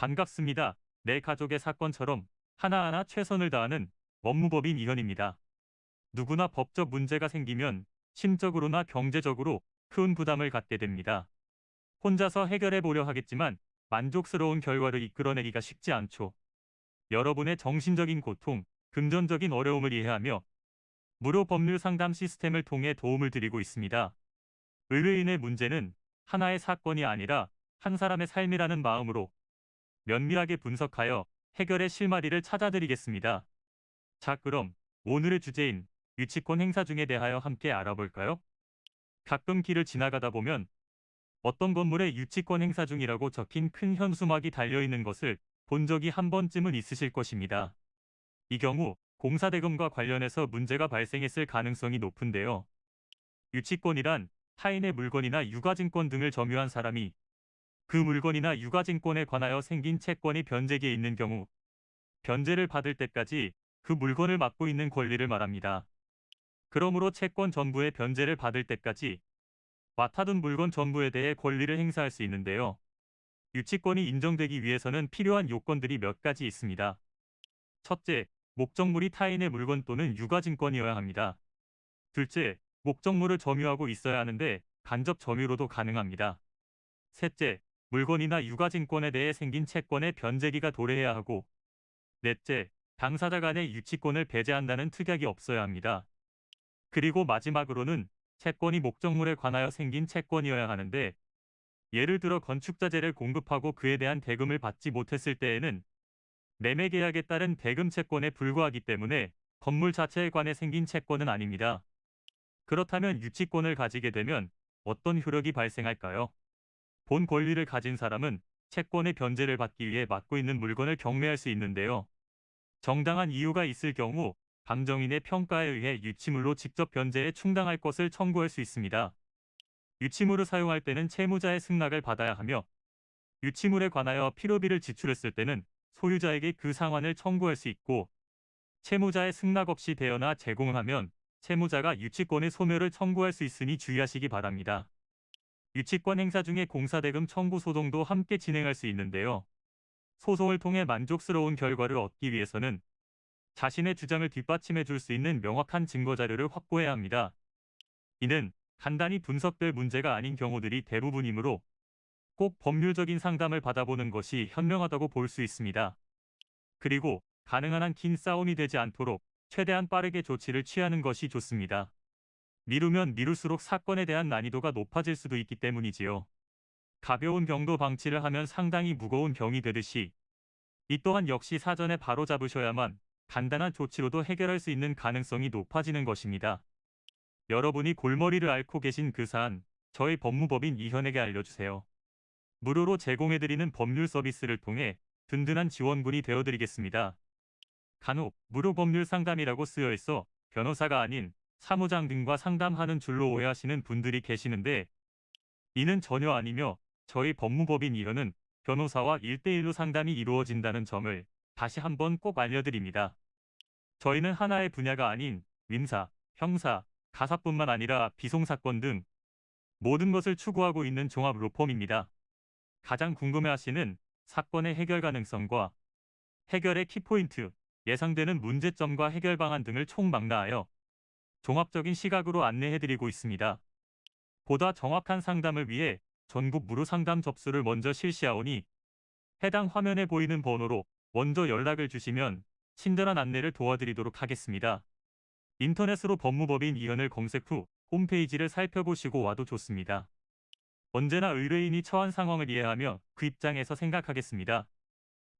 반갑습니다. 내 가족의 사건처럼 하나하나 최선을 다하는 법무법인 이현입니다. 누구나 법적 문제가 생기면 심적으로나 경제적으로 큰 부담을 갖게 됩니다. 혼자서 해결해 보려 하겠지만 만족스러운 결과를 이끌어내기가 쉽지 않죠. 여러분의 정신적인 고통, 금전적인 어려움을 이해하며 무료 법률 상담 시스템을 통해 도움을 드리고 있습니다. 의뢰인의 문제는 하나의 사건이 아니라 한 사람의 삶이라는 마음으로 면밀하게 분석하여 해결의 실마리를 찾아드리겠습니다. 자, 그럼 오늘의 주제인 유치권 행사 중에 대하여 함께 알아볼까요? 가끔 길을 지나가다 보면 어떤 건물에 유치권 행사 중이라고 적힌 큰 현수막이 달려있는 것을 본 적이 한 번쯤은 있으실 것입니다. 이 경우 공사대금과 관련해서 문제가 발생했을 가능성이 높은데요. 유치권이란 타인의 물건이나 유가증권 등을 점유한 사람이 그 물건이나 유가증권에 관하여 생긴 채권이 변제기에 있는 경우 변제를 받을 때까지 그 물건을 맡고 있는 권리를 말합니다. 그러므로 채권 전부의 변제를 받을 때까지 맡아둔 물건 전부에 대해 권리를 행사할 수 있는데요. 유치권이 인정되기 위해서는 필요한 요건들이 몇 가지 있습니다. 첫째, 목적물이 타인의 물건 또는 유가증권이어야 합니다. 둘째, 목적물을 점유하고 있어야 하는데 간접 점유로도 가능합니다. 셋째, 물건이나 유가증권에 대해 생긴 채권의 변제기가 도래해야 하고, 넷째, 당사자 간의 유치권을 배제한다는 특약이 없어야 합니다. 그리고 마지막으로는 채권이 목적물에 관하여 생긴 채권이어야 하는데, 예를 들어 건축자재를 공급하고 그에 대한 대금을 받지 못했을 때에는 매매 계약에 따른 대금 채권에 불과하기 때문에 건물 자체에 관해 생긴 채권은 아닙니다. 그렇다면 유치권을 가지게 되면 어떤 효력이 발생할까요? 본 권리를 가진 사람은 채권의 변제를 받기 위해 맡고 있는 물건을 경매할 수 있는데요. 정당한 이유가 있을 경우 감정인의 평가에 의해 유치물로 직접 변제에 충당할 것을 청구할 수 있습니다. 유치물을 사용할 때는 채무자의 승낙을 받아야 하며 유치물에 관하여 필요비를 지출했을 때는 소유자에게 그 상환을 청구할 수 있고 채무자의 승낙 없이 대여나 제공을 하면 채무자가 유치권의 소멸을 청구할 수 있으니 주의하시기 바랍니다. 유치권 행사 중에 공사대금 청구 소송도 함께 진행할 수 있는데요. 소송을 통해 만족스러운 결과를 얻기 위해서는 자신의 주장을 뒷받침해 줄 수 있는 명확한 증거 자료를 확보해야 합니다. 이는 간단히 분석될 문제가 아닌 경우들이 대부분이므로 꼭 법률적인 상담을 받아보는 것이 현명하다고 볼 수 있습니다. 그리고 가능한 한 긴 싸움이 되지 않도록 최대한 빠르게 조치를 취하는 것이 좋습니다. 미루면 미룰수록 사건에 대한 난이도가 높아질 수도 있기 때문이지요. 가벼운 병도 방치를 하면 상당히 무거운 병이 되듯이 이 또한 역시 사전에 바로 잡으셔야만 간단한 조치로도 해결할 수 있는 가능성이 높아지는 것입니다. 여러분이 골머리를 앓고 계신 그 사안, 저희 법무법인 이현에게 알려주세요. 무료로 제공해드리는 법률 서비스를 통해 든든한 지원군이 되어드리겠습니다. 간혹 무료 법률 상담이라고 쓰여 있어 변호사가 아닌 사무장 등과 상담하는 줄로 오해하시는 분들이 계시는데 이는 전혀 아니며 저희 법무법인 이현은 변호사와 1대1로 상담이 이루어진다는 점을 다시 한번 꼭 알려드립니다. 저희는 하나의 분야가 아닌 민사, 형사, 가사뿐만 아니라 비송사건 등 모든 것을 추구하고 있는 종합 로펌입니다. 가장 궁금해하시는 사건의 해결 가능성과 해결의 키포인트, 예상되는 문제점과 해결 방안 등을 총망라하여 종합적인 시각으로 안내해드리고 있습니다. 보다 정확한 상담을 위해 전국 무료 상담 접수를 먼저 실시하오니 해당 화면에 보이는 번호로 먼저 연락을 주시면 친절한 안내를 도와드리도록 하겠습니다. 인터넷으로 법무법인 이현을 검색 후 홈페이지를 살펴보시고 와도 좋습니다. 언제나 의뢰인이 처한 상황을 이해하며 그 입장에서 생각하겠습니다.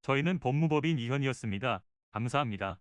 저희는 법무법인 이현이었습니다. 감사합니다.